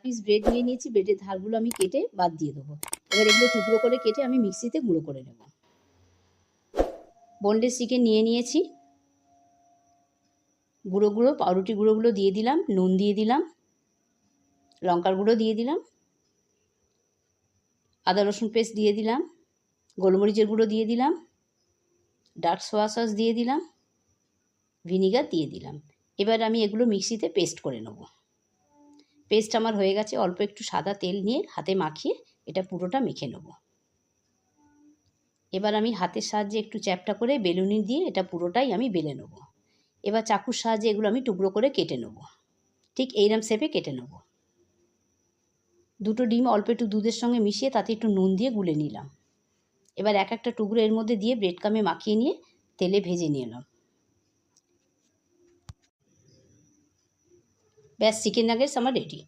Piece bread নিয়ে নিয়েছি, ব্রেডের ধারগুলো আমি কেটে বাদ দিয়ে দেবো। এবার এগুলো টুকরো করে কেটে আমি মিক্সিতে গুঁড়ো করে নেব। বোনলেস চিকেন নিয়ে নিয়েছি, গুঁড়ো পাউরুটি গুঁড়োগুলো দিয়ে দিলাম, নুন দিয়ে দিলাম, লঙ্কার গুঁড়ো দিয়ে দিলাম, আদা রসুন পেস্ট দিয়ে দিলাম, গোলমরিচের গুঁড়ো দিয়ে দিলাম, ডার্ক সোয়া সস দিয়ে দিলাম, ভিনিগার দিয়ে দিলাম। এবার আমি এগুলো মিক্সিতে পেস্ট করে নেব। পেস্ট আমার হয়ে গেছে। অল্প একটু সাদা তেল নিয়ে হাতে মাখিয়ে এটা পুরোটা মেখে নেব। এবার আমি হাতের সাহায্যে একটু চ্যাপটা করে বেলুনি দিয়ে এটা পুরোটাই আমি বেলে নেব। এবার চাকুর সাহায্যে এগুলো আমি টুকরো করে কেটে নেব। ঠিক এইরকম শেপে কেটে নেব। দুটো ডিম অল্প একটু দুধের সঙ্গে মিশিয়ে তাতে একটু নুন দিয়ে গুলে নিলাম। এবার এক একটা টুকরো এর মধ্যে দিয়ে ব্রেড ক্রামে মাখিয়ে নিয়ে তেলে ভেজে নিলাম। ব্যাস, চিকেন নাগেটস আমার রেডি।